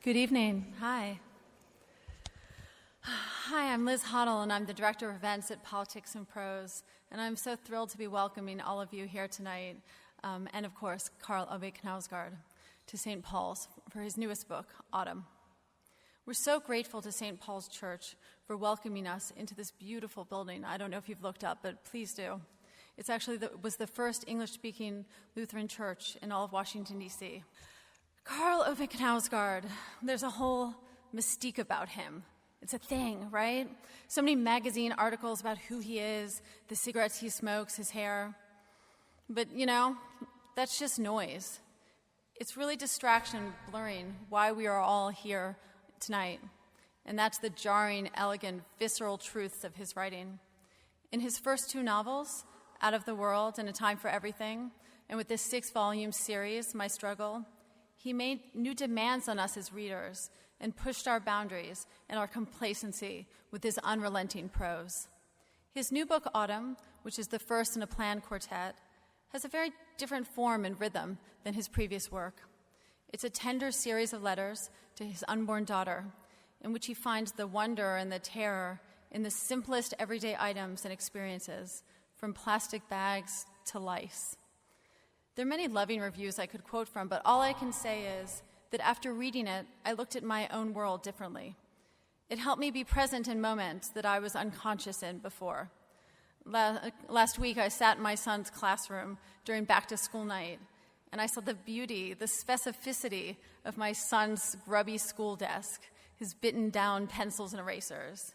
Good evening. Hi. Hi, I'm Liz Hoddle, and I'm the Director of Events at Politics and Prose, and I'm so thrilled to be welcoming all of you here tonight, and of course, Karl Ove Knausgaard, to St. Paul's for his newest book, Autumn. We're so grateful to St. Paul's Church for welcoming us into this beautiful building. I don't know if you've looked up, but please do. It's actually was the first English-speaking Lutheran church in all of Washington, D.C. Karl Ove Knausgaard, there's a whole mystique about him. It's a thing, right? So many magazine articles about who he is, the cigarettes he smokes, his hair. But, that's just noise. It's really distraction blurring why we are all here tonight. And that's the jarring, elegant, visceral truths of his writing. In his first two novels, Out of the World and A Time for Everything, and with this 6-volume series, My Struggle, he made new demands on us as readers and pushed our boundaries and our complacency with his unrelenting prose. His new book, Autumn, which is the first in a planned quartet, has a very different form and rhythm than his previous work. It's a tender series of letters to his unborn daughter, in which he finds the wonder and the terror in the simplest everyday items and experiences, from plastic bags to lice. There are many loving reviews I could quote from, but all I can say is that after reading it, I looked at my own world differently. It helped me be present in moments that I was unconscious in before. Last week, I sat in my son's classroom during back-to-school night, and I saw the beauty, the specificity of my son's grubby school desk, his bitten-down pencils and erasers.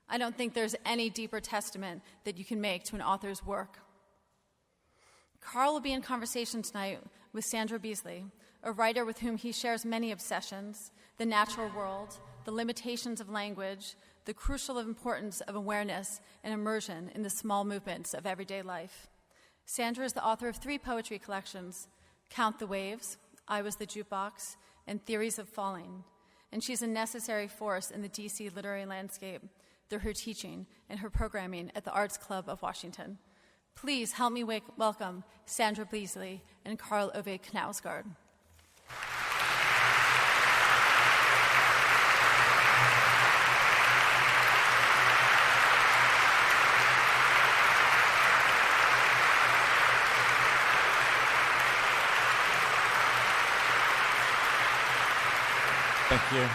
I don't think there's any deeper testament that you can make to an author's work. Karl will be in conversation tonight with Sandra Beasley, a writer with whom he shares many obsessions: the natural world, the limitations of language, the crucial importance of awareness and immersion in the small movements of everyday life. Sandra is the author of 3 poetry collections: Count the Waves, I Was the Jukebox, and Theories of Falling. And she's a necessary force in the D.C. literary landscape through her teaching and her programming at the Arts Club of Washington. Please help me welcome Sandra Beasley and Karl Ove Knausgaard. Thank you.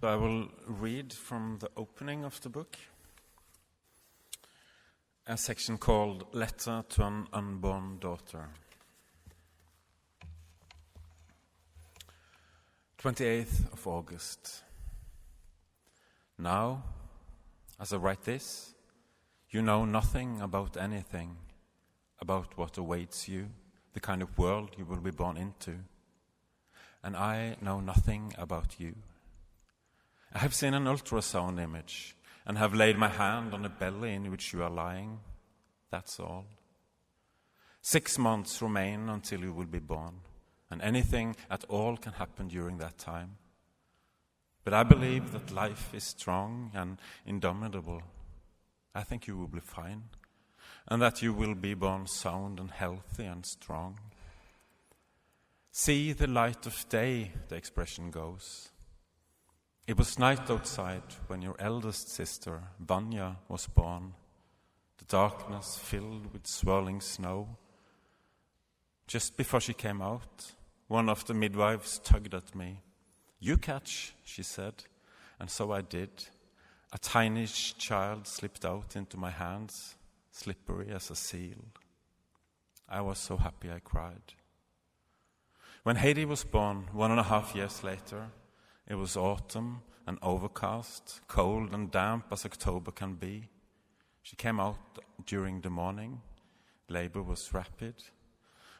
So I will read from the opening of the book, a section called Letter to an Unborn Daughter. 28th of August. Now, as I write this, you know nothing about anything, about what awaits you, the kind of world you will be born into. And I know nothing about you. I have seen an ultrasound image and have laid my hand on the belly in which you are lying. That's all. 6 months remain until you will be born, and anything at all can happen during that time. But I believe that life is strong and indomitable. I think you will be fine, and that you will be born sound and healthy and strong. See the light of day, the expression goes. It was night outside when your eldest sister, Vanya, was born, the darkness filled with swirling snow. Just before she came out, one of the midwives tugged at me. You catch, she said, and so I did. A tiny child slipped out into my hands, slippery as a seal. I was so happy I cried. When Heidi was born 1.5 years later, it was autumn and overcast, cold and damp as October can be. She came out during the morning. Labor was rapid.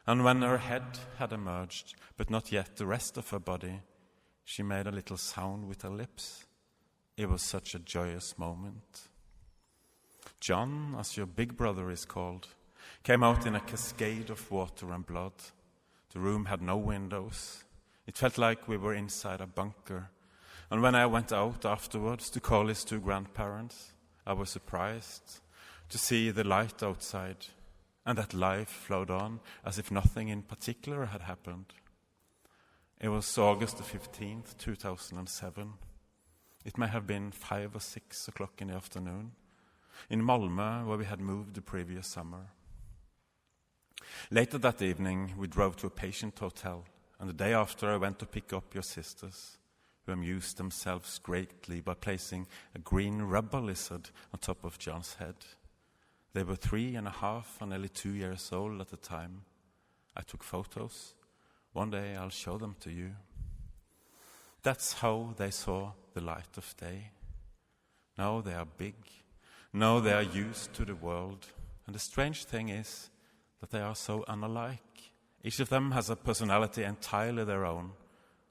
And when her head had emerged, but not yet the rest of her body, she made a little sound with her lips. It was such a joyous moment. John, as your big brother is called, came out in a cascade of water and blood. The room had no windows. It felt like we were inside a bunker. And when I went out afterwards to call his 2 grandparents, I was surprised to see the light outside. and that life flowed on as if nothing in particular had happened. It was August the 15th, 2007. It may have been 5 or 6 o'clock in the afternoon, in Malmö, where we had moved the previous summer. Later that evening, we drove to a patient hotel, and the day after I went to pick up your sisters, who amused themselves greatly by placing a green rubber lizard on top of John's head. They were 3.5 and nearly 2 years old at the time. I took photos. One day I'll show them to you. That's how they saw the light of day. Now they are big. Now they are used to the world. And the strange thing is that they are so unalike. Each of them has a personality entirely their own,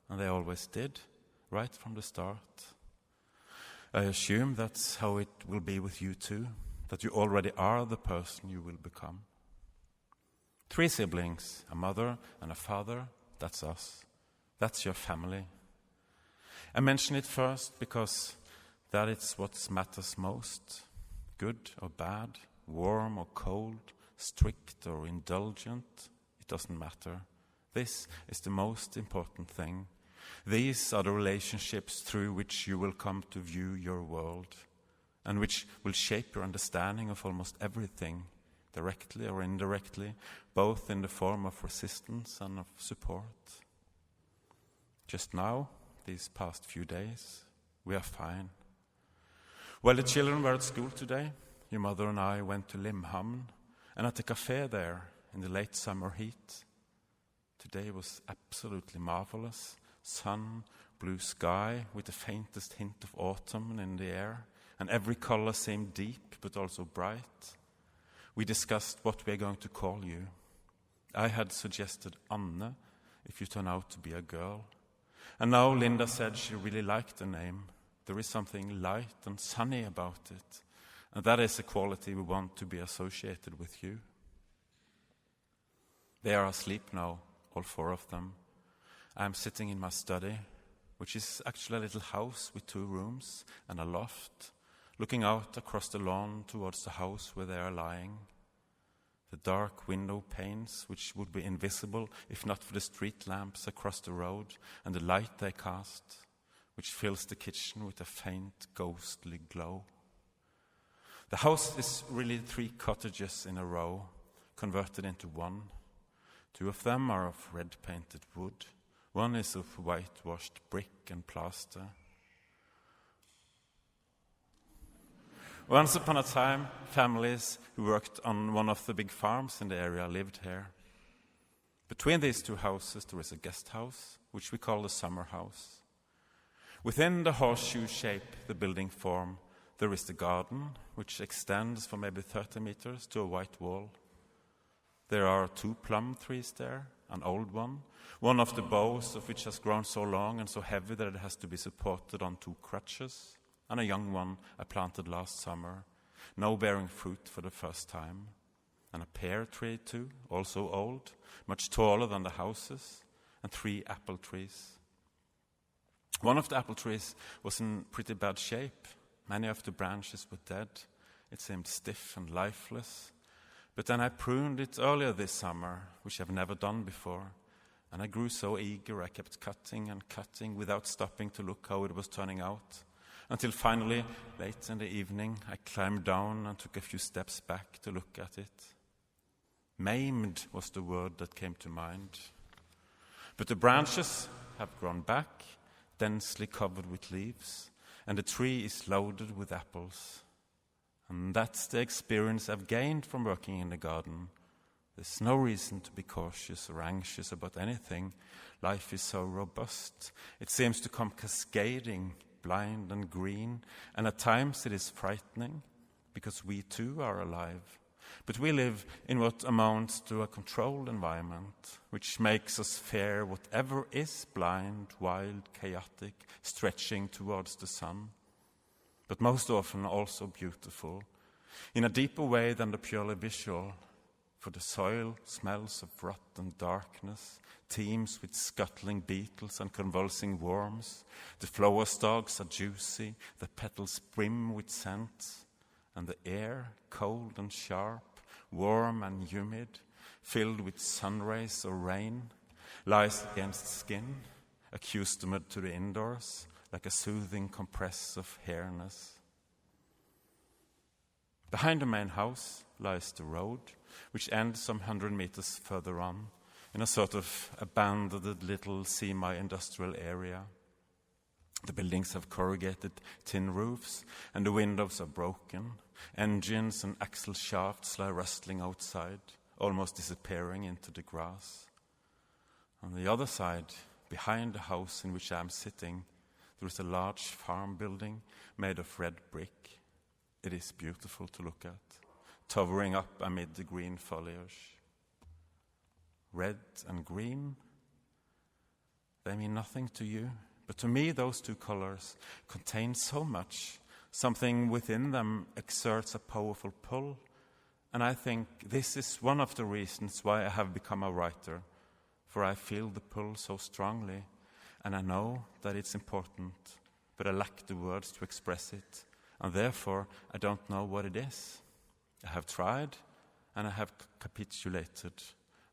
and they always did, right from the start. I assume that's how it will be with you too, that you already are the person you will become. 3 siblings, a mother and a father, that's us. That's your family. I mention it first because that is what matters most. Good or bad, warm or cold, strict or indulgent, it doesn't matter. This is the most important thing. These are the relationships through which you will come to view your world, and which will shape your understanding of almost everything, directly or indirectly, both in the form of resistance and of support. Just now, these past few days, we are fine. While the children were at school today, your mother and I went to Limhamn, and at the cafe there in the late summer heat. Today was absolutely marvelous. Sun, blue sky with the faintest hint of autumn in the air, and every color seemed deep but also bright. We discussed what we are going to call you. I had suggested Anne, if you turn out to be a girl. And now Linda said she really liked the name. There is something light and sunny about it, and that is a quality we want to be associated with you. They are asleep now, all 4 of them. I am sitting in my study, which is actually a little house with 2 rooms and a loft, looking out across the lawn towards the house where they are lying. The dark window panes, which would be invisible if not for the street lamps across the road and the light they cast, which fills the kitchen with a faint, ghostly glow. The house is really 3 cottages in a row, converted into one. 2 of them are of red-painted wood. One is of whitewashed brick and plaster. Once upon a time, families who worked on one of the big farms in the area lived here. Between these 2 houses, there is a guest house, which we call the summer house. Within the horseshoe shape the building form, there is the garden, which extends for maybe 30 meters to a white wall. There are 2 plum trees there, an old one of the boughs of which has grown so long and so heavy that it has to be supported on 2 crutches, and a young one I planted last summer, now bearing fruit for the first time, and a pear tree too, also old, much taller than the houses, and 3 apple trees. One of the apple trees was in pretty bad shape. Many of the branches were dead. It seemed stiff and lifeless. But then I pruned it earlier this summer, which I've never done before, and I grew so eager I kept cutting and cutting without stopping to look how it was turning out, until finally, late in the evening, I climbed down and took a few steps back to look at it. Maimed was the word that came to mind. But the branches have grown back, densely covered with leaves, and the tree is loaded with apples. And that's the experience I've gained from working in the garden. There's no reason to be cautious or anxious about anything. Life is so robust. It seems to come cascading, blind and green, and at times it is frightening, because we too are alive. But we live in what amounts to a controlled environment, which makes us fear whatever is blind, wild, chaotic, stretching towards the sun, but most often also beautiful, in a deeper way than the purely visual, for the soil smells of rot and darkness, teems with scuttling beetles and convulsing worms, the flower stalks are juicy, the petals brim with scents, and the air, cold and sharp, warm and humid, filled with sun rays or rain, lies against skin, accustomed to the indoors, like a soothing compress of hairness. Behind the main house lies the road, which ends some 100 meters further on, in a sort of abandoned little semi-industrial area. The buildings have corrugated tin roofs, and the windows are broken. Engines and axle shafts lie rustling outside, almost disappearing into the grass. On the other side, behind the house in which I am sitting, there is a large farm building made of red brick. It is beautiful to look at, towering up amid the green foliage. Red and green, they mean nothing to you, but to me those two colors contain so much. Something within them exerts a powerful pull, and I think this is one of the reasons why I have become a writer, for I feel the pull so strongly, and I know that it's important, but I lack the words to express it, and therefore I don't know what it is. I have tried, and I have capitulated.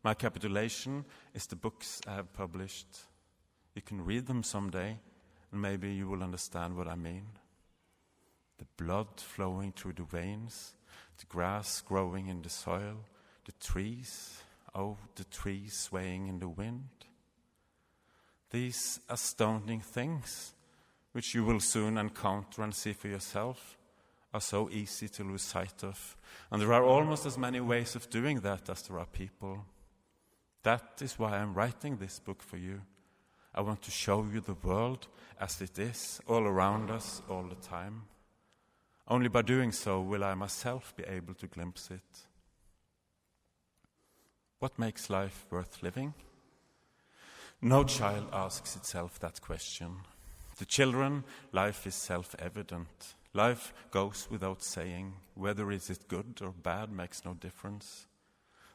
My capitulation is the books I have published. You can read them someday, and maybe you will understand what I mean. The blood flowing through the veins, the grass growing in the soil, the trees, oh, the trees swaying in the wind. These astounding things, which you will soon encounter and see for yourself, are so easy to lose sight of. And there are almost as many ways of doing that as there are people. That is why I'm writing this book for you. I want to show you the world as it is, all around us, all the time. Only by doing so will I myself be able to glimpse it. What makes life worth living? No child asks itself that question. To children, life is self-evident. Life goes without saying. Whether it is good or bad makes no difference.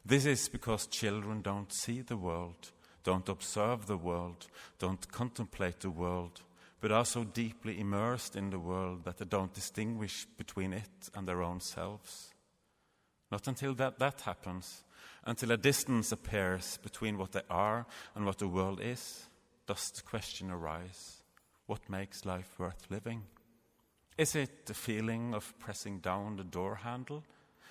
This is because children don't see the world, don't observe the world, don't contemplate the world, but are so deeply immersed in the world that they don't distinguish between it and their own selves. Not until that happens, until a distance appears between what they are and what the world is, does the question arise, what makes life worth living? Is it the feeling of pressing down the door handle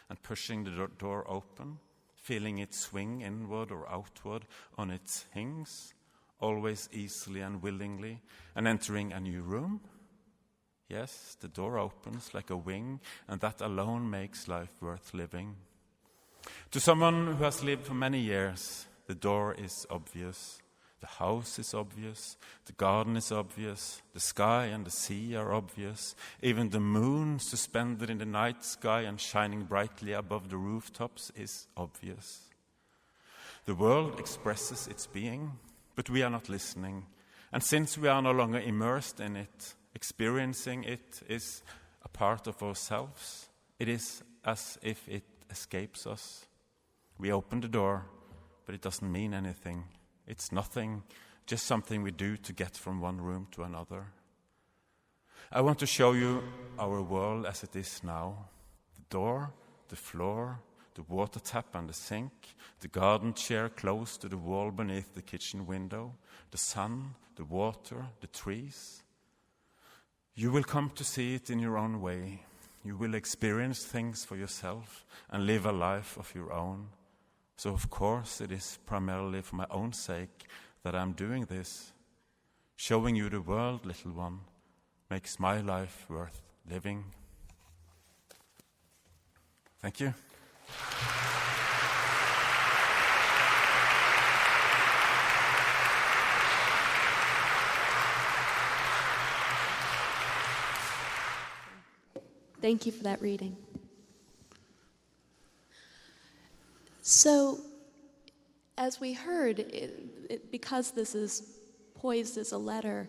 and pushing the door open, feeling it swing inward or outward on its hinges, always easily and willingly, and entering a new room? Yes, the door opens like a wing, and that alone makes life worth living. To someone who has lived for many years, the door is obvious. The house is obvious, the garden is obvious, the sky and the sea are obvious, even the moon suspended in the night sky and shining brightly above the rooftops is obvious. The world expresses its being, but we are not listening, and since we are no longer immersed in it, experiencing it is a part of ourselves. It is as if it escapes us. We open the door, but it doesn't mean anything. It's nothing, just something we do to get from one room to another. I want to show you our world as it is now. The door, the floor, the water tap and the sink, the garden chair close to the wall beneath the kitchen window, the sun, the water, the trees. You will come to see it in your own way. You will experience things for yourself and live a life of your own. So, of course, it is primarily for my own sake that I'm doing this. Showing you the world, little one, makes my life worth living. Thank you. Thank you for that reading. So, as we heard, because this is poised as a letter,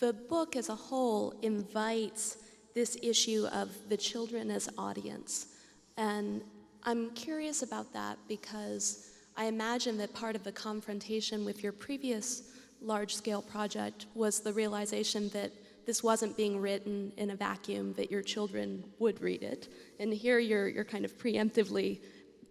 the book as a whole invites this issue of the children as audience. And I'm curious about that because I imagine that part of the confrontation with your previous large-scale project was the realization that this wasn't being written in a vacuum, that your children would read it. And here you're kind of preemptively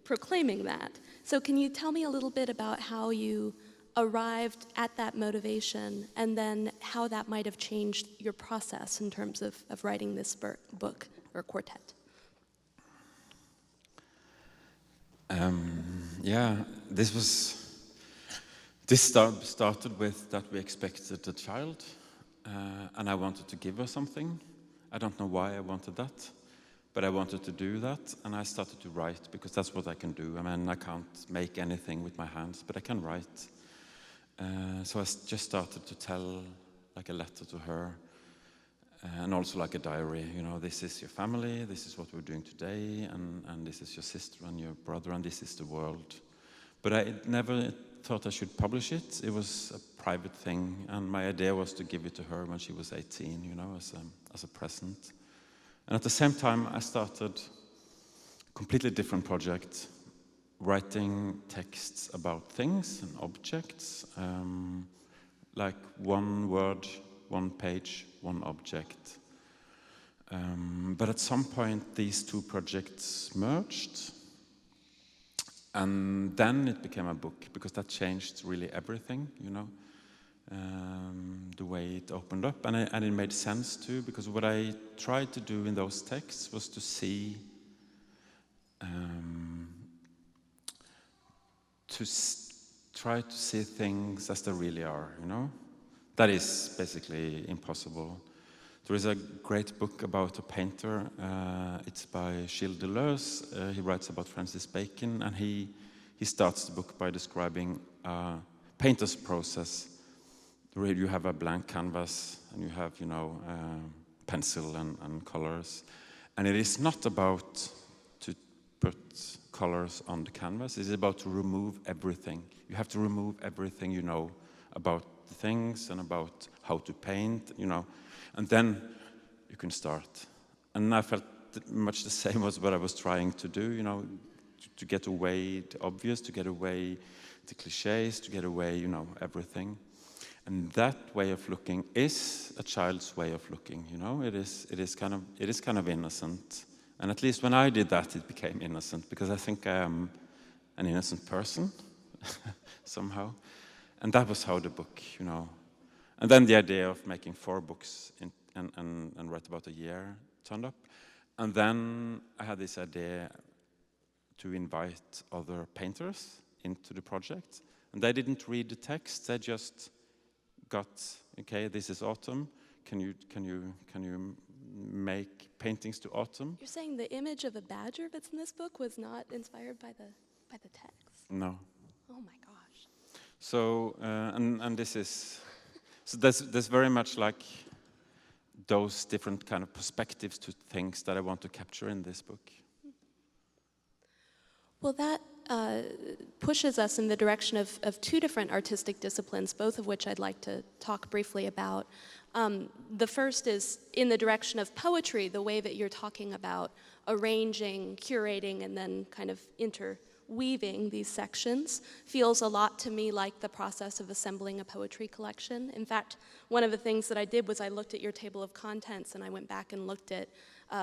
proclaiming that. So can you tell me a little bit about how you arrived at that motivation, and then how that might have changed your process in terms of writing this book or quartet? This started with that we expected a child, and I wanted to give her something. I don't know why I wanted that, but I wanted to do that, and I started to write because that's what I can do. I mean, I can't make anything with my hands, but I can write. So I just started to tell like a letter to her, and also like a diary. You know, this is your family, this is what we're doing today, and this is your sister and your brother, and this is the world. But I never thought I should publish it. It was a private thing, and my idea was to give it to her when she was 18, you know, as a present. And at the same time, I started a completely different project, writing texts about things and objects, like one word, one page, one object. But at some point, these two projects merged, and then it became a book, because that changed really everything, you know, the way it opened up. And it made sense too, because what I tried to do in those texts was to see, try to see things as they really are, you know. That is basically impossible. There is a great book about a painter. It's by Gilles Deleuze. He writes about Francis Bacon, and he starts the book by describing a painter's process. Where you have a blank canvas, and you have, you know, pencil and colors. And it is not about to put colors on the canvas. It's about to remove everything. You have to remove everything you know about the things and about how to paint, you know. And then you can start. And I felt much the same was what I was trying to do, you know, to get away the obvious, to get away the cliches, to get away, you know, everything. And that way of looking is a child's way of looking, you know. It is kind of innocent. And at least when I did that, it became innocent, because I think I am an innocent person somehow. And that was how the book, you know. And then the idea of making 4 books and write about a year turned up. And then I had this idea to invite other painters into the project. And they didn't read the text. They just got, okay, this is autumn. Can you make paintings to autumn? You're saying the image of a badger that's in this book was not inspired by the text? No. Oh my gosh. So and this is, so there's very much like those different kind of perspectives to things that I want to capture in this book. Well, that pushes us in the direction of 2 different artistic disciplines, both of which I'd like to talk briefly about. The first is in the direction of poetry, the way that you're talking about arranging, curating, and then kind of interweaving these sections feels a lot to me like the process of assembling a poetry collection. In fact, one of the things that I did was I looked at your table of contents, and I went back and looked at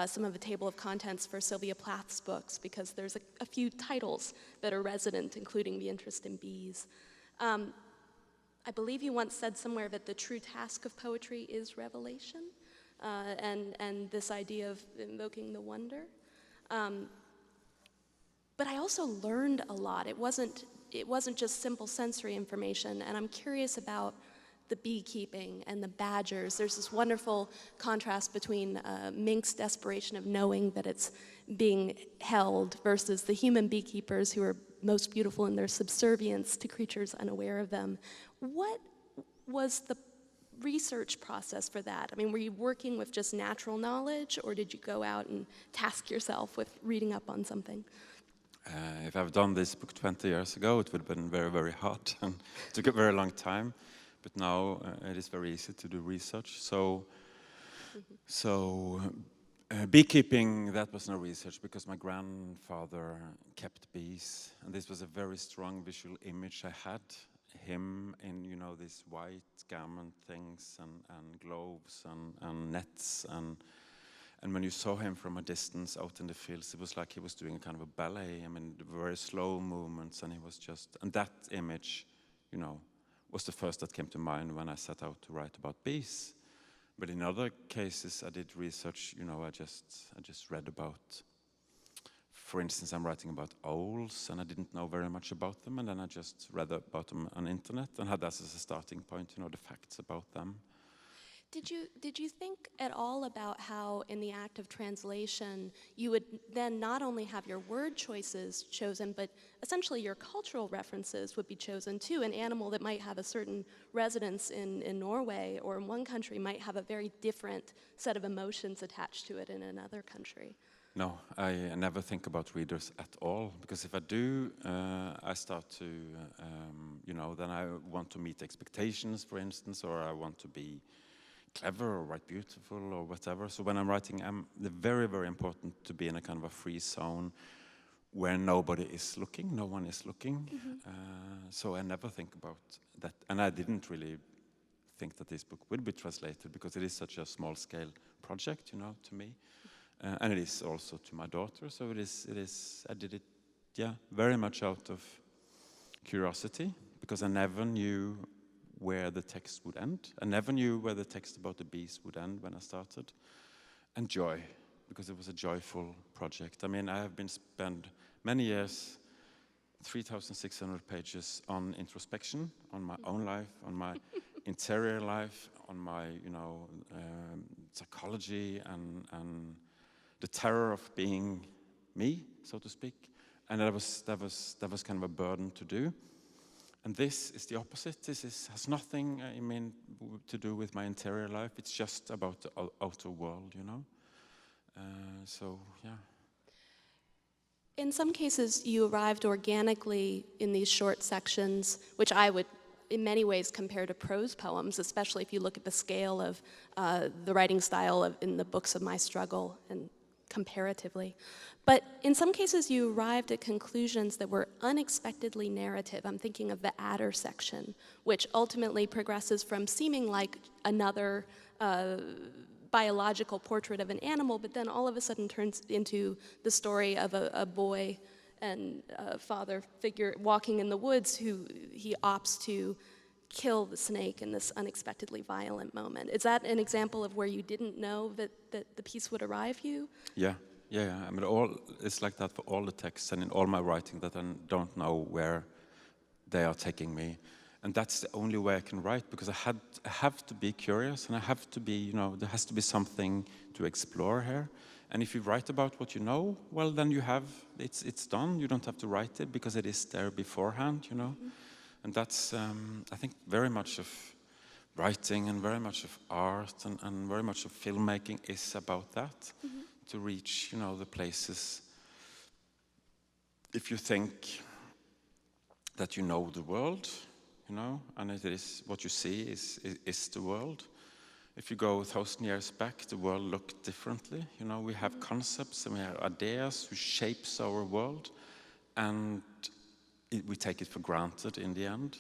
some of the table of contents for Sylvia Plath's books, because there's a few titles that are resonant, including The Interest in Bees. I believe you once said somewhere that the true task of poetry is revelation, and this idea of invoking the wonder. But I also learned a lot. It wasn't just simple sensory information, and I'm curious about the beekeeping and the badgers. There's this wonderful contrast between mink's desperation of knowing that it's being held versus the human beekeepers who are most beautiful in their subservience to creatures unaware of them. What was the research process for that? I mean, were you working with just natural knowledge, or did you go out and task yourself with reading up on something? If I've done this book 20 years ago, it would have been very, very hard and took a very long time. But now it is very easy to do research. So beekeeping, that was no research, because my grandfather kept bees. And this was a very strong visual image I had him in, these white garment things and gloves and nets and when you saw him from a distance out in the fields, it was like he was doing a kind of a ballet. I mean, very slow movements, and he was just, and that image, was the first that came to mind when I set out to write about bees. But in other cases, I did research, I just read about, for instance, I'm writing about owls, and I didn't know very much about them, and then I just read about them on the internet and had that as a starting point, the facts about them. Did you think at all about how, in the act of translation, you would then not only have your word choices chosen, but essentially your cultural references would be chosen too? An animal that might have a certain residence in Norway or in one country might have a very different set of emotions attached to it in another country. No, I never think about readers at all, because if I do, I start to, then I want to meet expectations, for instance, or I want to be clever or write beautiful or whatever. So when I'm writing, it's very, very important to be in a kind of a free zone where nobody is looking, no one is looking. So I never think about that. And I didn't really think that this book would be translated because it is such a small-scale project, to me. And it is also to my daughter. So it is. I did it, very much out of curiosity, because I never knew where the text would end. I never knew where the text about the bees would end when I started. And joy, because it was a joyful project. I mean, I have been spent many years, 3,600 pages on introspection, on my own life, on my interior life, on my, psychology and the terror of being me, so to speak. And that was kind of a burden to do. And this is the opposite. This has nothing, to do with my interior life. It's just about the outer world, So, yeah. In some cases, you arrived organically in these short sections, which I would, in many ways, compare to prose poems, especially if you look at the scale of the writing style in the books of my struggle and comparatively. But in some cases, you arrived at conclusions that were unexpectedly narrative. I'm thinking of the adder section, which ultimately progresses from seeming like another biological portrait of an animal, but then all of a sudden turns into the story of a boy and a father figure walking in the woods who he opts to kill the snake in this unexpectedly violent moment. Is that an example of where you didn't know that the piece would arrive you? Yeah. I mean, it's like that for all the texts and in all my writing, that I don't know where they are taking me. And that's the only way I can write, because I have to be curious, and I have to be, there has to be something to explore here. And if you write about what you know, well, then it's done. You don't have to write it because it is there beforehand, Mm-hmm. And that's, I think, very much of writing and very much of art and very much of filmmaking is about that, mm-hmm. to reach, the places. If you think that you know the world, and it is what you see is the world. If you go 1,000 years back, the world looked differently. We have concepts and we have ideas which shapes our world, and we take it for granted in the end.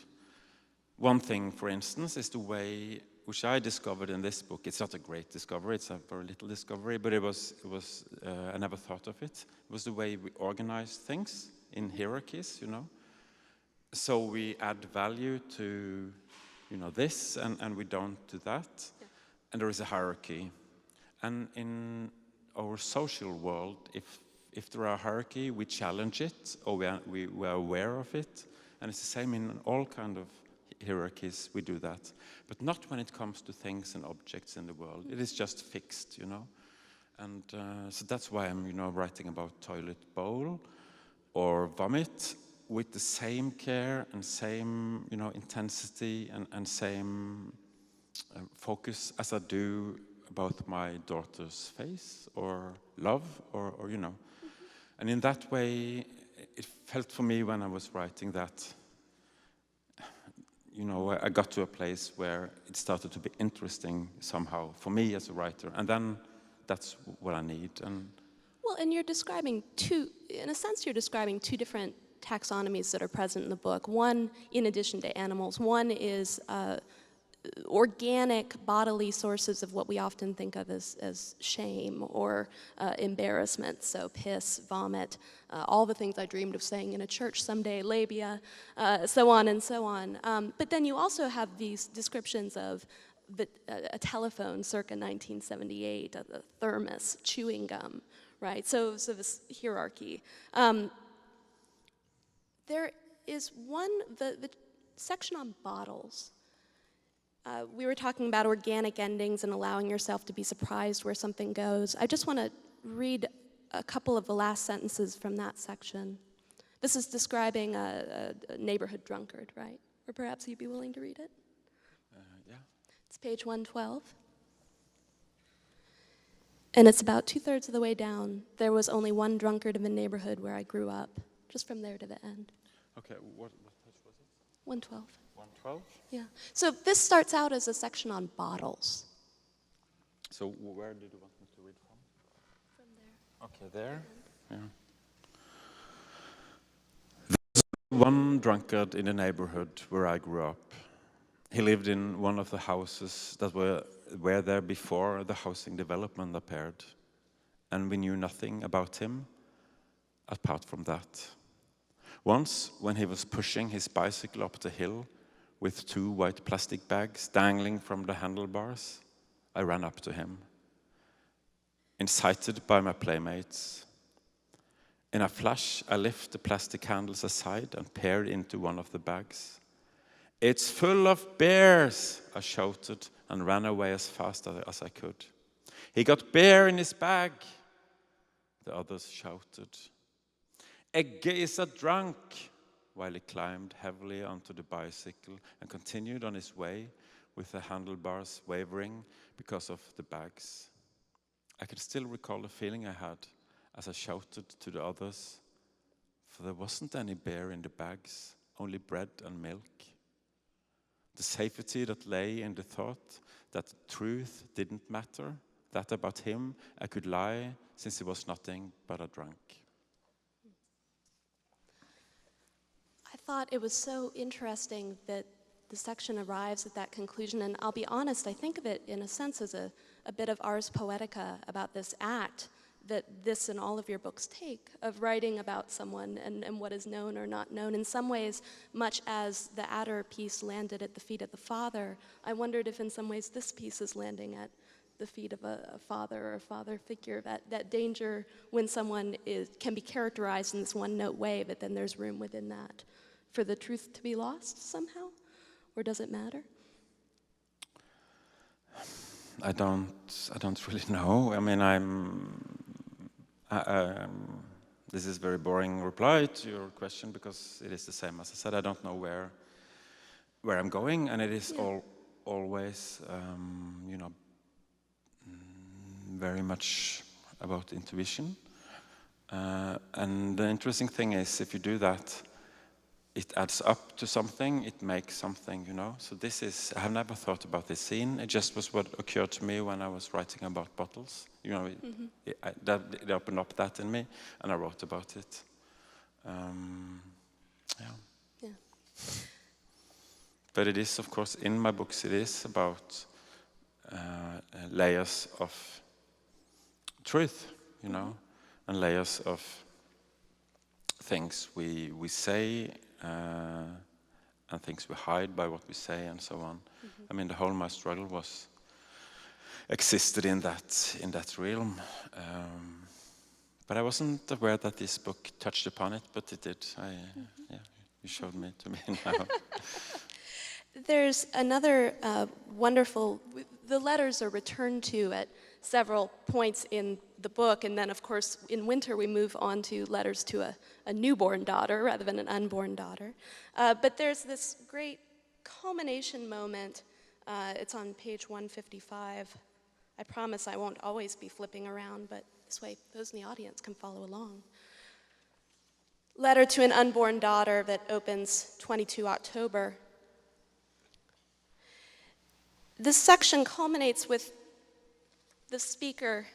One thing, for instance, is the way which I discovered in this book. It's not a great discovery; it's a very little discovery, but it was. I never thought of it. It was the way we organize things in hierarchies. So we add value to, this, and we don't do that. Yeah. And there is a hierarchy. And in our social world, if there are a hierarchy, we challenge it, or we are aware of it. And it's the same in all kind of hierarchies, we do that. But not when it comes to things and objects in the world. It is just fixed, And so that's why I'm, writing about toilet bowl or vomit, with the same care and same, intensity and same focus as I do about my daughter's face or love or Mm-hmm. And in that way, it felt for me when I was writing that, I got to a place where it started to be interesting somehow for me as a writer. And then that's what I need. And you're describing two different taxonomies that are present in the book. One, in addition to animals, one is organic bodily sources of what we often think of as shame or embarrassment. So piss, vomit, all the things I dreamed of saying in a church someday, labia, so on and so on. But then you also have these descriptions of a telephone circa 1978, a thermos, chewing gum, right? So this hierarchy. There is the section on bottles. We were talking about organic endings and allowing yourself to be surprised where something goes. I just want to read a couple of the last sentences from that section. This is describing a neighborhood drunkard, right? Or perhaps you'd be willing to read it? Yeah. It's page 112. And it's about 2/3 of the way down. There was only one drunkard in the neighborhood where I grew up, just from there to the end. Okay, what page was it? 112. 112? Yeah. So this starts out as a section on bottles. So where did you want me to read from? From there. Okay, there? Yeah. There was one drunkard in the neighborhood where I grew up. He lived in one of the houses that were there before the housing development appeared. And we knew nothing about him apart from that. Once, when he was pushing his bicycle up the hill with 2 white plastic bags dangling from the handlebars, I ran up to him. Incited by my playmates, in a flash, I lifted the plastic handles aside and peered into one of the bags. "It's full of bears," I shouted and ran away as fast as I could. "He got bear in his bag," the others shouted. "Egge is a drunk," while he climbed heavily onto the bicycle and continued on his way with the handlebars wavering because of the bags. I can still recall the feeling I had as I shouted to the others, for there wasn't any beer in the bags, only bread and milk. The safety that lay in the thought that the truth didn't matter, that about him I could lie since he was nothing but a drunk. I thought it was so interesting that the section arrives at that conclusion, and I'll be honest, I think of it in a sense as a bit of ars poetica about this act that this and all of your books take, of writing about someone and what is known or not known. In some ways, much as the Adder piece landed at the feet of the father, I wondered if in some ways this piece is landing at the feet of a father or a father figure, that danger when someone can be characterized in this one-note way, but then there's room within that for the truth to be lost somehow? Or does it matter? I don't really know. I mean, this is a very boring reply to your question because it is the same as I said. I don't know where I'm going, and it is always, very much about intuition. And the interesting thing is, if you do that, it adds up to something, it makes something, So this is, I have never thought about this scene. It just was what occurred to me when I was writing about bottles. It opened up that in me, and I wrote about it. Yeah. But it is, of course, in my books, it is about layers of truth, and layers of things we say, and things we hide by what we say, and so on. I mean, the whole my struggle existed in that realm. But I wasn't aware that this book touched upon it, but it did. You showed me to me now. There's another wonderful, the letters are returned to at several points in the book, and then of course in winter we move on to letters to a newborn daughter rather than an unborn daughter. But there's this great culmination moment. It's on page 155. I promise I won't always be flipping around, but this way those in the audience can follow along. Letter to an unborn daughter that opens 22 October. This section culminates with the speaker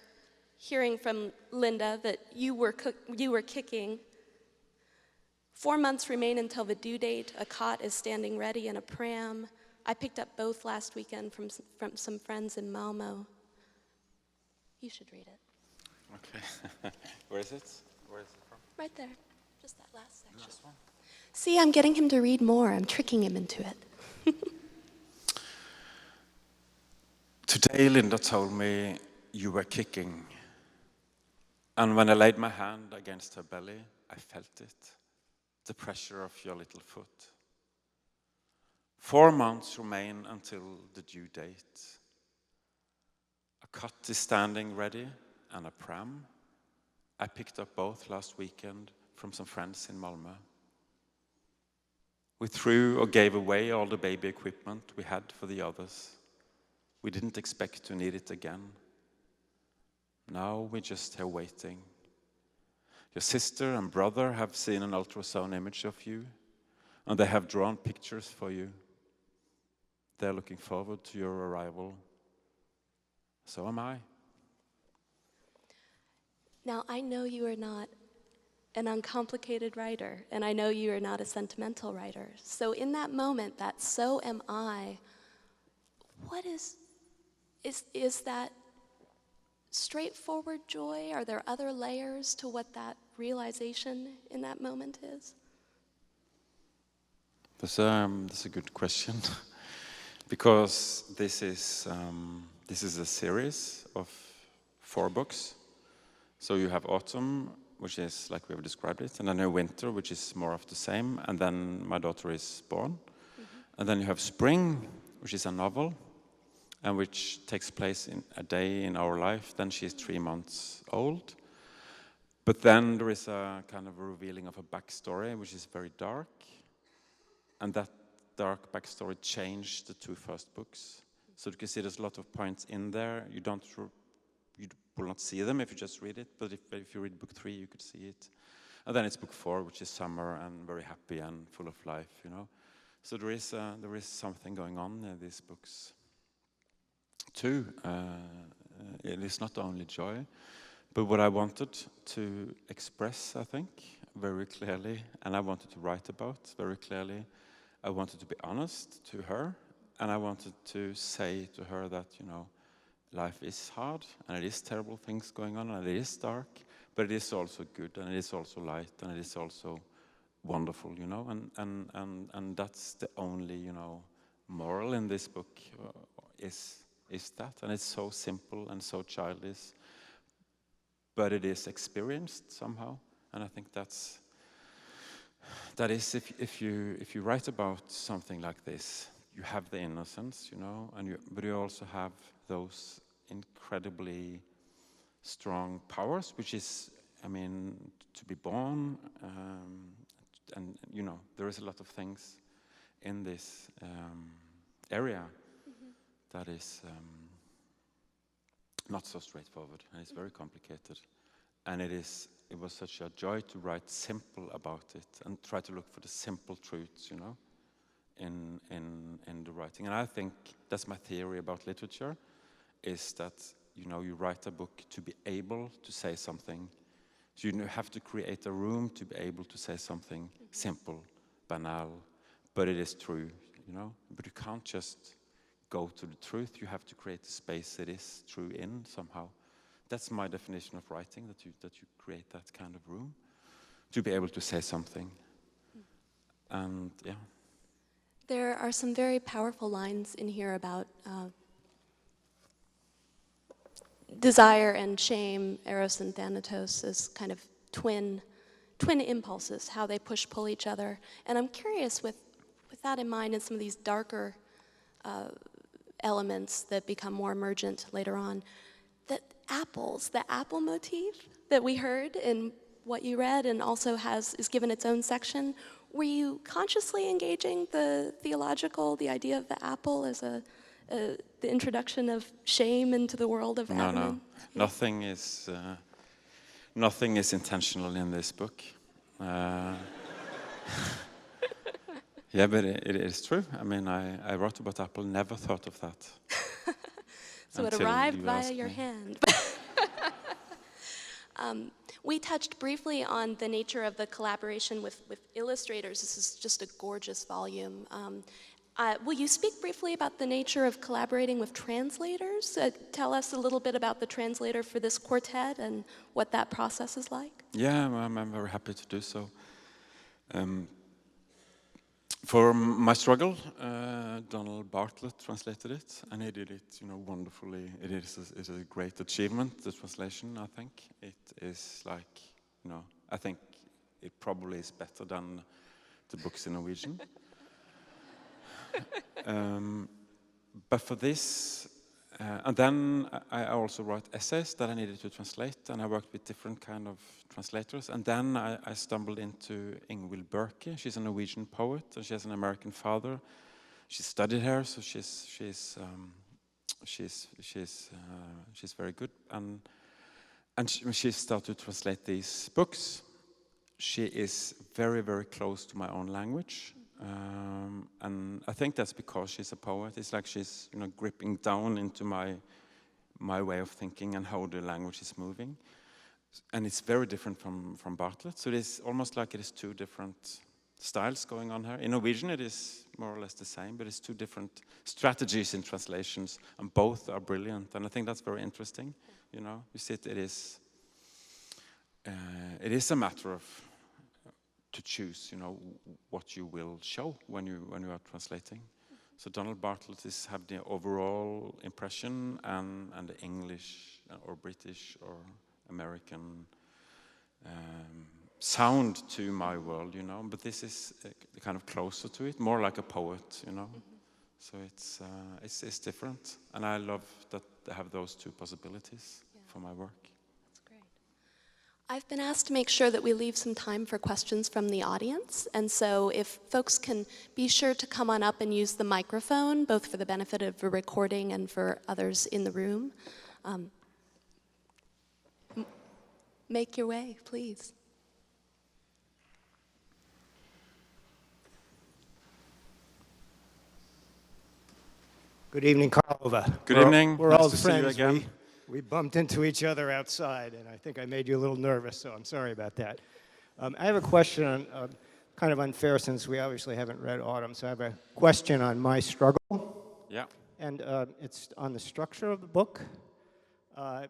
hearing from Linda that you were kicking 4 months remain until the due date. A cot is standing ready in a pram. I picked up both last weekend from some friends in Malmo. You should read it. Okay. Where is it? Where is it from? Right there, just that last section. Last one. See, I'm getting him to read more. I'm tricking him into it. Today, Linda told me you were kicking. And when I laid my hand against her belly, I felt it, the pressure of your little foot. 4 months remain until the due date. A cot is standing ready and a pram. I picked up both last weekend from some friends in Malmö. We threw or gave away all the baby equipment we had for the others. We didn't expect to need it again. Now we're just here waiting. Your sister and brother have seen an ultrasound image of you, and they have drawn pictures for you. They're looking forward to your arrival. So am I. Now, I know you are not an uncomplicated writer, and I know you are not a sentimental writer. So in that moment, that so am I, what is that straightforward joy? Are there other layers to what that realization in that moment is? That's a good question, because this is a series of 4 books. So you have autumn, which is like we have described it, and then you have winter, which is more of the same, and then my daughter is born. Mm-hmm. And then you have spring, which is a novel, and which takes place in a day in our life. Then she is 3 months old. But then there is a kind of a revealing of a backstory, which is very dark. And that dark backstory changed the 2 first books. So you can see there's a lot of points in there. You will not see them if you just read it, but if you read book 3, you could see it. And then it's book 4, which is summer and very happy and full of life, you know. So there is something going on in these books. Too, it is not only joy, but what I wanted to express, I think, very clearly, and I wanted to write about very clearly, I wanted to be honest to her, and I wanted to say to her that, you know, life is hard, and it is terrible things going on, and it is dark, but it is also good, and it is also light, and it is also wonderful, you know, and that's the only, you know, moral in this book is that, and it's so simple and so childish, but it is experienced somehow, and I think that is if you write about something like this, you have the innocence, you know, but you also have those incredibly strong powers, which is, I mean, to be born, and you know, there is a lot of things in this area. That is not so straightforward, and it's very complicated. And it was such a joy to write simple about it and try to look for the simple truths, you know, in the writing. And I think that's my theory about literature, is that, you know, you write a book to be able to say something. So you have to create a room to be able to say something simple, banal, but it is true, you know. But you can't just go to the truth. You have to create a space that is true in somehow. That's my definition of writing, that you create that kind of room to be able to say something. And yeah. There are some very powerful lines in here about desire and shame, Eros and Thanatos, as kind of twin impulses, how they push-pull each other. And I'm curious, with that in mind, and some of these darker elements that become more emergent later on, that the apple motif that we heard in what you read and also is given its own section, were you consciously engaging the idea of the apple as the introduction of shame into the world of Adam? No. Nothing is intentional in this book. Yeah, but it is true. I mean, I wrote about apple, never thought of that. So it arrived via your hand. We touched briefly on the nature of the collaboration with illustrators. This is just a gorgeous volume. Will you speak briefly about the nature of collaborating with translators? Tell us a little bit about the translator for this quartet and what that process is like. Yeah, I'm very happy to do so. For My Struggle, Donald Bartlett translated it, and he did it, wonderfully. It is a great achievement, the translation, I think. It is like, I think it probably is better than the books in Norwegian. But for this, and then I also wrote essays that I needed to translate, and I worked with different kind of translators. And then I stumbled into Ingvild Børke. She's a Norwegian poet, and she has an American father. She studied here, so she's very good. And she started to translate these books. She is very, very close to my own language. And I think that's because she's a poet. It's like she's, gripping down into my way of thinking and how the language is moving. And it's very different from Bartlett. So it is almost like it is two different styles going on here. In Norwegian, it is more or less the same, but it's two different strategies in translations, and both are brilliant. And I think that's very interesting. You see, it is a matter of to choose, what you will show when you are translating. So Donald Bartlett have the overall impression, and the English or British or American sound to my world, But this is kind of closer to it, more like a poet, So it's different, and I love that I have those two possibilities for my work. I've been asked to make sure that we leave some time for questions from the audience, and so if folks can be sure to come on up and use the microphone, both for the benefit of the recording and for others in the room. Make your way, please. Good evening, Karl Ove. Good evening. We're Nice old to see you friends. again. We bumped into each other outside, and I think I made you a little nervous, so I'm sorry about that. I have a question on, kind of unfair since we obviously haven't read Autumn, so I have a question on My Struggle. Yeah. And it's on the structure of the book.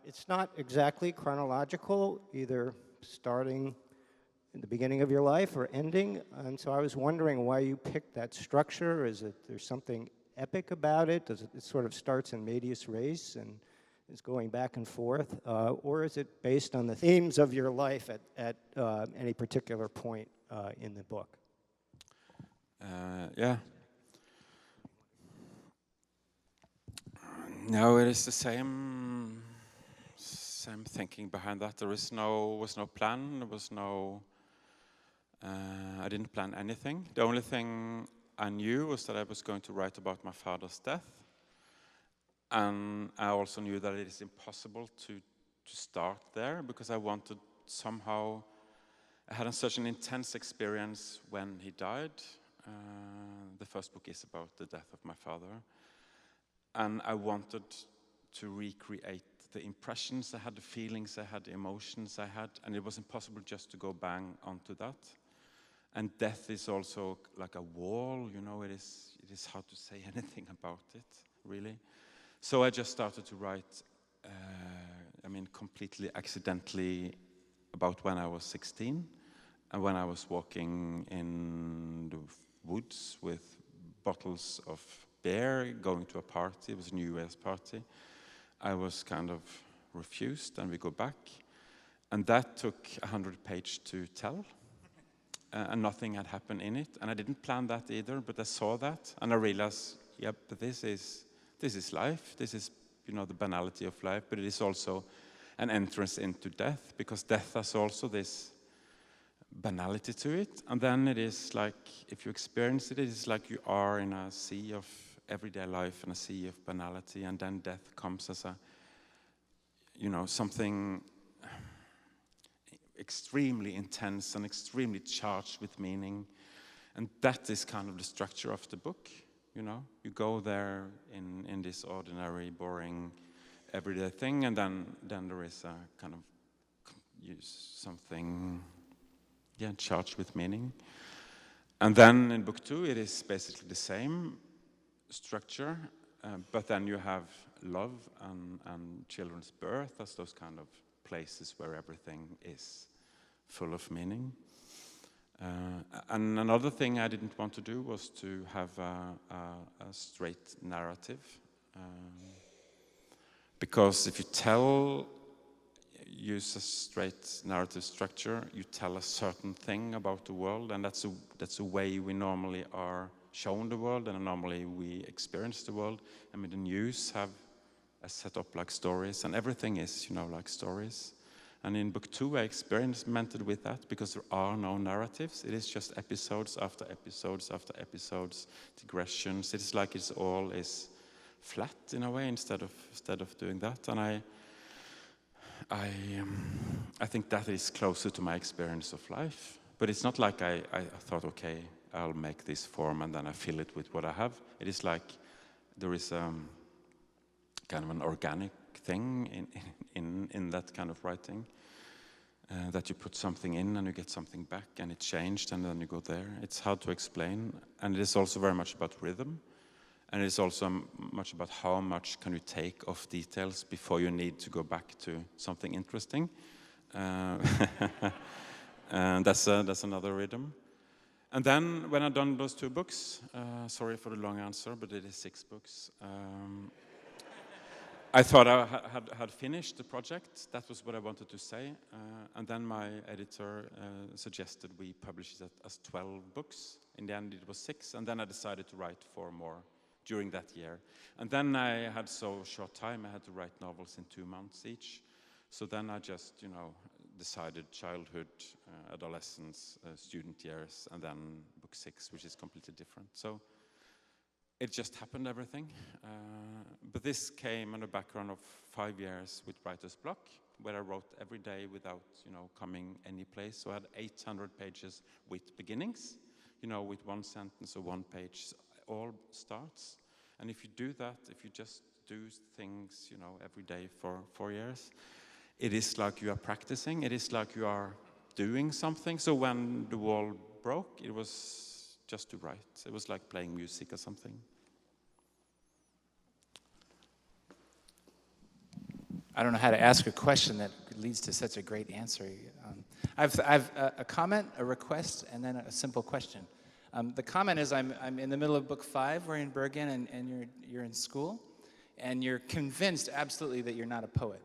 It's not exactly chronological, either starting in the beginning of your life or ending, and so I was wondering why you picked that structure. Is it there's something epic about it? It sort of starts in medias res and is going back and forth, or is it based on the themes of your life at any particular point in the book? Yeah. No, it is the same thinking behind that. There was no plan. There was no. I didn't plan anything. The only thing I knew was that I was going to write about my father's death. And I also knew that it is impossible to start there, because I wanted somehow, I had such an intense experience when he died. The first book is about the death of my father. And I wanted to recreate the impressions I had, the feelings I had, the emotions I had, and it was impossible just to go bang onto that. And death is also like a wall, it is hard to say anything about it, really. So I just started to write, completely accidentally about when I was 16 and when I was walking in the woods with bottles of beer, going to a party. It was a New Year's party. I was kind of refused, and we go back. And that took 100 pages to tell, and nothing had happened in it. And I didn't plan that either, but I saw that, and I realized, yep, this is life. This is, the banality of life, but it is also an entrance into death, because death has also this banality to it. And then it is like, if you experience it, it is like you are in a sea of everyday life and a sea of banality, and then death comes as a, something extremely intense and extremely charged with meaning. And that is kind of the structure of the book. You go there in this ordinary, boring, everyday thing, and then there is a kind of use something, charged with meaning. And then in book 2, it is basically the same structure, but then you have love and children's birth as those kind of places where everything is full of meaning. And another thing I didn't want to do was to have a straight narrative. Because if you use a straight narrative structure, you tell a certain thing about the world, and that's a way we normally are shown the world, and normally we experience the world. I mean, the news have a set up like stories, and everything is, like stories. And in book 2, I experimented with that because there are no narratives. It is just episodes after episodes after episodes, digressions. It's like it's all is flat in a way instead of doing that. And I think that is closer to my experience of life. But it's not like I thought, okay, I'll make this form and then I fill it with what I have. It is like there is kind of an organic thing in that kind of writing, that you put something in and you get something back and it changed and then you go there. It's hard to explain, and it is also very much about rhythm, and it's also much about how much can you take of details before you need to go back to something interesting. And that's another rhythm. And then when I've done those 2 books, sorry for the long answer, but it is 6 books. I thought I had finished the project. That was what I wanted to say. And then my editor suggested we publish it as 12 books. In the end, it was 6. And then I decided to write 4 more during that year. And then I had so short time, I had to write novels in 2 months each. So then I just, decided childhood, adolescence, student years, and then book 6, which is completely different. So it just happened, everything. But this came on the background of 5 years with writer's block, where I wrote every day without, coming any place. So I had 800 pages with beginnings, with 1 sentence or 1 page, all starts. And if you do that, if you just do things, every day for 4 years, it is like you are practicing. It is like you are doing something. So when the wall broke, it was just to write. It was like playing music or something. I don't know how to ask a question that leads to such a great answer. I've a comment, a request, and then a simple question. The comment is I'm in the middle of book 5. We're in Bergen, and you're in school, and you're convinced absolutely that you're not a poet.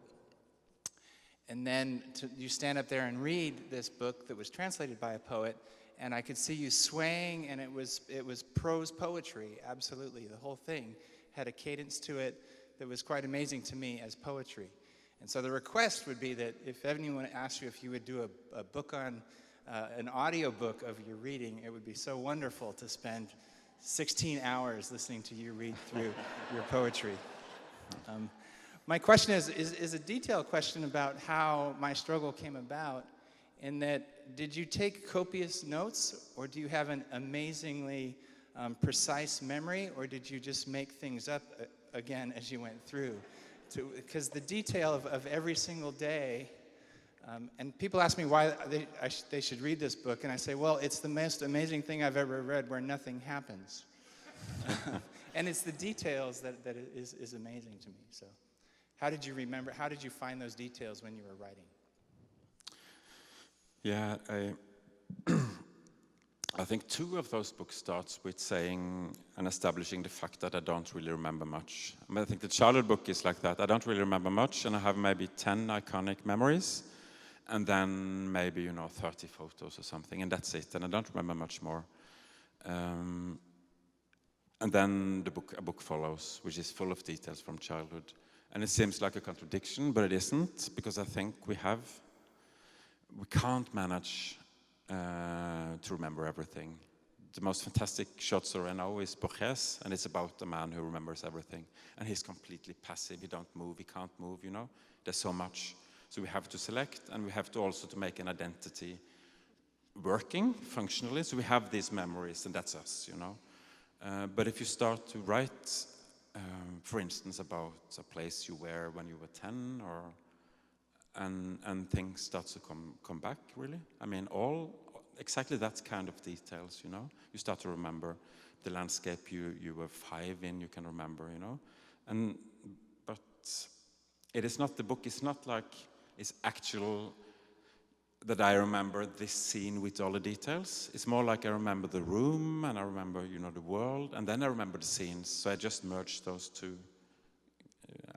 And then you stand up there and read this book that was translated by a poet, and I could see you swaying, and it was prose poetry, absolutely. The whole thing had a cadence to it that was quite amazing to me as poetry. And so the request would be that if anyone asked you if you would do a book on, an audio book of your reading, it would be so wonderful to spend 16 hours listening to you read through your poetry. My question is a detailed question about how my struggle came about, in that, did you take copious notes, or do you have an amazingly precise memory, or did you just make things up again as you went through? Because the detail of every single day, and people ask me why they should read this book, and I say, well, it's the most amazing thing I've ever read where nothing happens. And it's the details that is amazing to me. So how did you find those details when you were writing? Yeah, I think 2 of those books starts with saying and establishing the fact that I don't really remember much. I think the childhood book is like that. I don't really remember much, and I have maybe 10 iconic memories, and then maybe 30 photos or something, and that's it. And I don't remember much more. And then a book follows, which is full of details from childhood. And it seems like a contradiction, but it isn't, because I think we can't manage to remember everything. The most fantastic short story I know is Prose, and it's about a man who remembers everything. And he's completely passive, he can't move, There's so much. So we have to select, and we have to also to make an identity working functionally. So we have these memories, and that's us, But if you start to write, for instance, about a place you were when you were 10, and things start to come back, really. I mean, exactly that kind of details, you know. You start to remember the landscape you were 5 in, you can remember, you know. But it is not, the book is not like it's actual that I remember this scene with all the details. It's more like I remember the room, and I remember, you know, the world, and then I remember the scenes. So I just merged those two,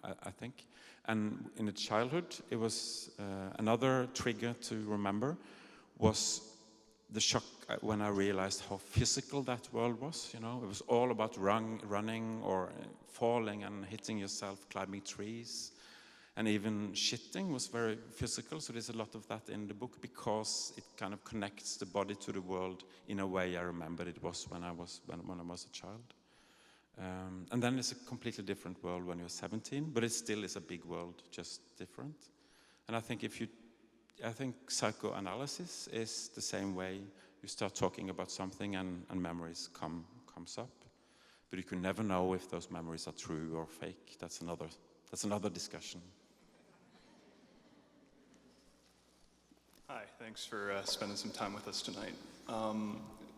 I think. And in the childhood, it was another trigger to remember was the shock when I realized how physical that world was. You know, it was all about running or falling and hitting yourself, climbing trees. And even shitting was very physical, so there's a lot of that in the book because it kind of connects the body to the world in a way I remembered it was when I was a child. And then it's a completely different world when you're 17, but it still is a big world, just different. And I think I think psychoanalysis is the same way. You start talking about something and memories comes up, but you can never know if those memories are true or fake. That's another discussion. Hi, thanks for spending some time with us tonight.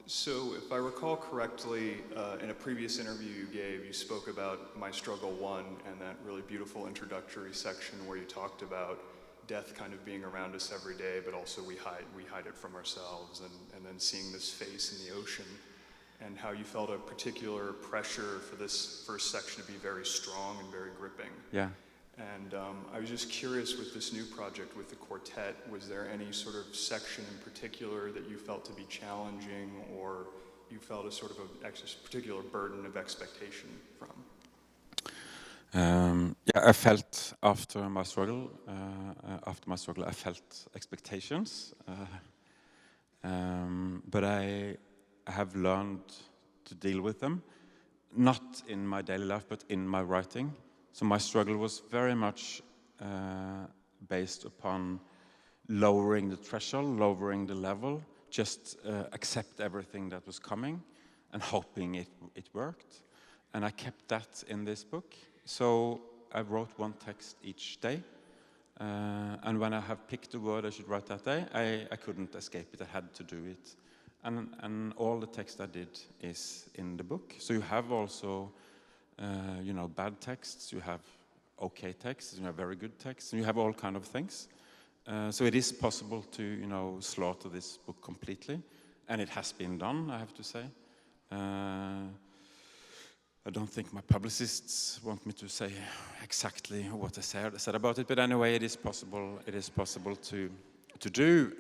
So if I recall correctly, in a previous interview you gave, you spoke about My Struggle 1 and that really beautiful introductory section where you talked about death kind of being around us every day, but also we hide it from ourselves, and then seeing this face in the ocean, and how you felt a particular pressure for this first section to be very strong and very gripping. Yeah. And I was just curious with this new project with the quartet, was there any sort of section in particular that you felt to be challenging, or you felt a sort of a particular burden of expectation from? Yeah, I felt after my struggle, I felt expectations, but I have learned to deal with them, not in my daily life, but in my writing. So my struggle was very much based upon lowering the threshold, lowering the level, just accept everything that was coming and hoping it worked. And I kept that in this book. So I wrote one text each day. And when I have picked a word I should write that day, I couldn't escape it. I had to do it. And all the text I did is in the book. So you have also you know, bad texts, you have okay texts, you have very good texts, and you have all kind of things. So it is possible to, you know, slaughter this book completely, and it has been done, I have to say. I don't think my publicists want me to say exactly what I said about it, but anyway, it is possible. It is possible to do.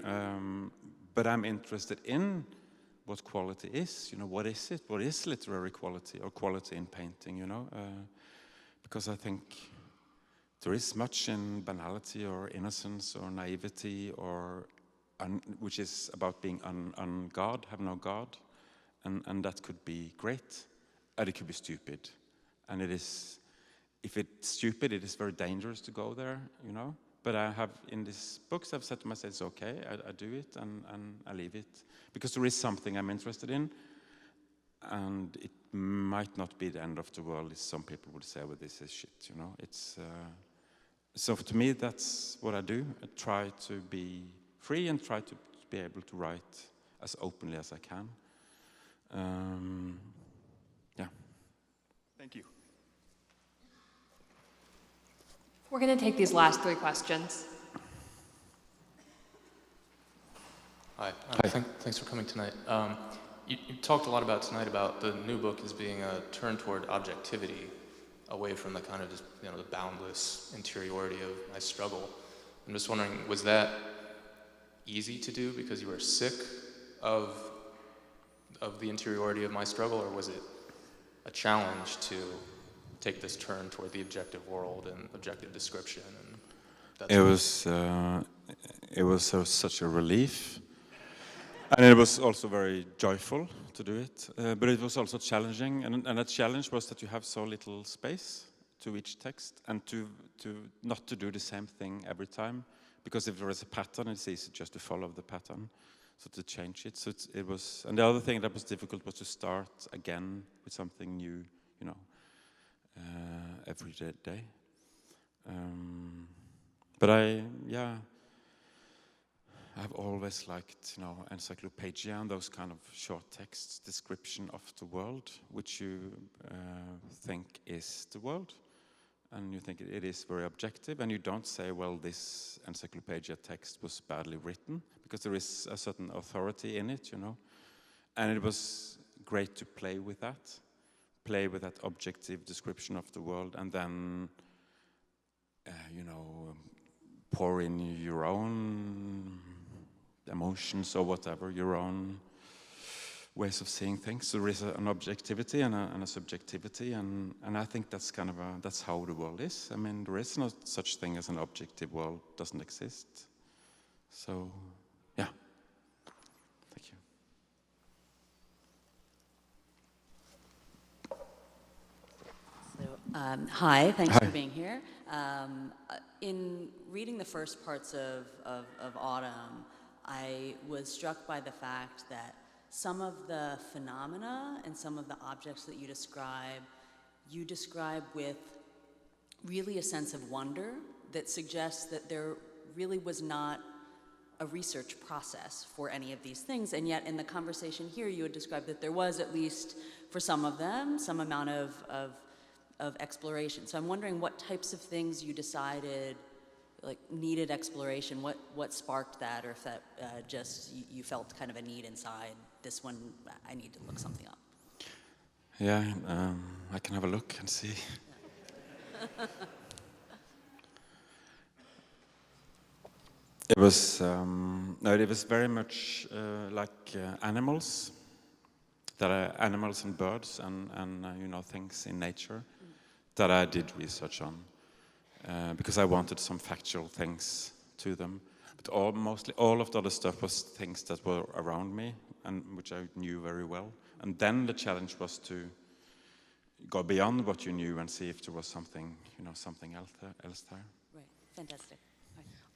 But I'm interested in what quality is, you know, what is it? What is literary quality or quality in painting, you know? Because I think there is much in banality or innocence or naivety or which is about being un-God, have no God, and that could be great, and it could be stupid. And it is, if it's stupid, it is very dangerous to go there, you know? But I have, in these books, I've said to myself, it's okay, I do it, and I leave it. Because there is something I'm interested in, and it might not be the end of the world, as some people would say, well, this is shit, you know. It's so to me, that's what I do. I try to be free and try to be able to write as openly as I can. Yeah. Thank you. We're going to take these last 3 questions. Hi. Thanks for coming tonight. You talked a lot about tonight about the new book as being a turn toward objectivity, away from the kind of just, you know, the boundless interiority of my struggle. I'm just wondering, was that easy to do because you were sick of the interiority of my struggle, or was it a challenge to take this turn toward the objective world and objective description? And that's it was such a relief, and it was also very joyful to do it. But it was also challenging, and the challenge was that you have so little space to each text, and to not to do the same thing every time, because if there is a pattern, it's easy just to follow the pattern. So to change it, so it was. And the other thing that was difficult was to start again with something new, you know. Every day. But I've always liked, encyclopedia and those kind of short texts, description of the world, which you think is the world, and you think it is very objective, and you don't say, well, this encyclopedia text was badly written, because there is a certain authority in it, and it was great to play with that objective description of the world, and then, pour in your own emotions or whatever, your own ways of seeing things. So there is an objectivity and a subjectivity, and I think that's that's how the world is. I mean, there is no such thing as an objective world; doesn't exist. So, yeah. Thank you. So, hi, thanks for being here. In reading the first parts of Autumn, I was struck by the fact that some of the phenomena and some of the objects that you describe with really a sense of wonder that suggests that there really was not a research process for any of these things, and yet in the conversation here you had described that there was, at least for some of them, some amount of exploration. So I'm wondering what types of things you decided needed exploration, what sparked that, or if that just you felt kind of a need inside, this one, I need to look something up. Yeah, I can have a look and see. It was it was very much like animals, that are animals and birds and things in nature that I did research on, because I wanted some factual things to them. But mostly all of the other stuff was things that were around me and which I knew very well. And then the challenge was to go beyond what you knew and see if there was something, something else there. Right, fantastic.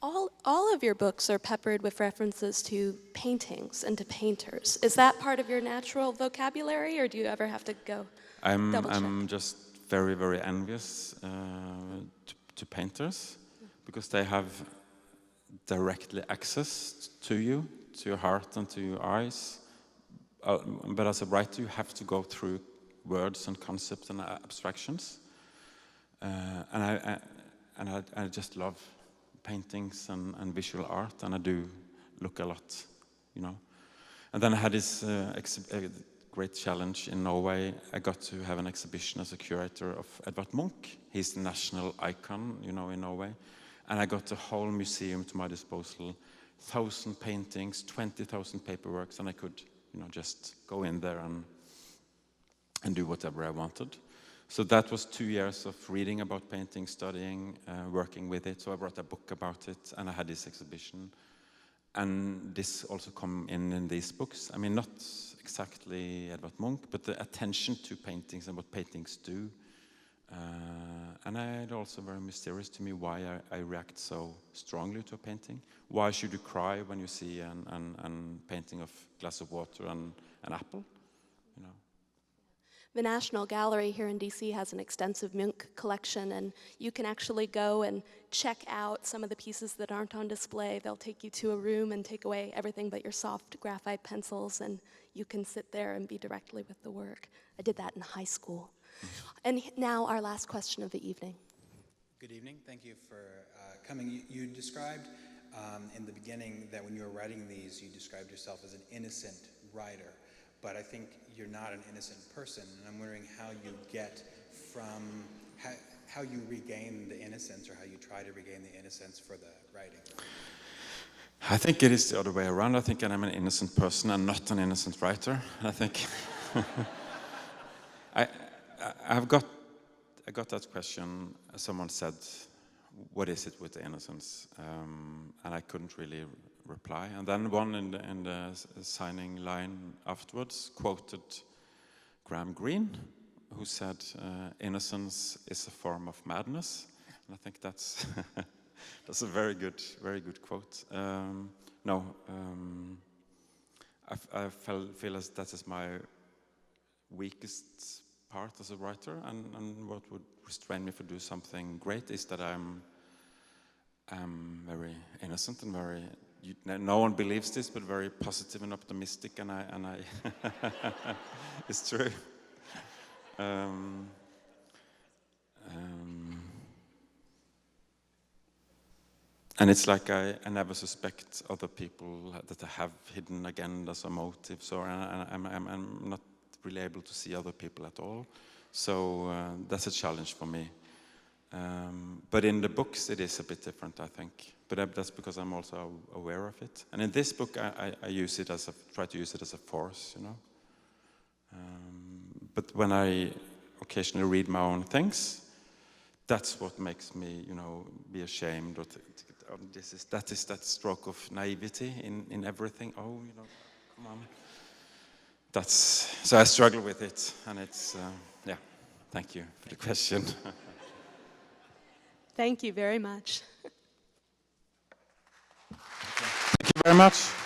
All of your books are peppered with references to paintings and to painters. Is that part of your natural vocabulary, or do you ever have to go double check? I'm just very, very envious to painters, because they have directly access to you, to your heart and to your eyes. But as a writer, you have to go through words and concepts and abstractions. And I just love paintings and visual art, and I do look a lot, And then I had this great challenge in Norway. I got to have an exhibition as a curator of Edvard Munch. He's the national icon, in Norway. And I got the whole museum to my disposal, 1,000 paintings, 20,000 paperworks, and I could, just go in there and do whatever I wanted. So that was 2 years of reading about painting, studying, working with it. So I wrote a book about it, and I had this exhibition. And this also come in these books. I mean, not exactly Edvard Munch, but the attention to paintings and what paintings do. And it's also very mysterious to me why I react so strongly to a painting. Why should you cry when you see an painting of glass of water and an apple? The National Gallery here in DC has an extensive Munch collection, and you can actually go and check out some of the pieces that aren't on display. They'll take you to a room and take away everything but your soft graphite pencils, and you can sit there and be directly with the work. I did that in high school. And now our last question of the evening. Good evening. Thank you for coming. You described in the beginning that when you were writing these, you described yourself as an innocent writer. But I think you're not an innocent person, and I'm wondering how you get from, how you regain the innocence, or how you try to regain the innocence for the writing. I think it is the other way around. I think I'm an innocent person and not an innocent writer. I think I got that question. Someone said, "What is it with the innocence?" And I couldn't really reply. And then one in the signing line afterwards quoted Graham Greene, who said, "Innocence is a form of madness." And I think that's that's a very good quote. I feel as that is my weakest part as a writer, and what would restrain me from doing something great is that am very innocent and very. No one believes this, but very positive and optimistic, and I it's true. And it's like I never suspect other people that I have hidden agendas or motives, or I'm not really able to see other people at all. So that's a challenge for me. But in the books, it is a bit different, I think. But that's because I'm also aware of it. And in this book, I use it try to use it as a force, you know. But when I occasionally read my own things, that's what makes me, you know, be ashamed. Or that is that stroke of naivety in everything. Oh, you know, come on. So I struggle with it, and it's yeah. Thank you for the question. Thank you very much. Thank you very much.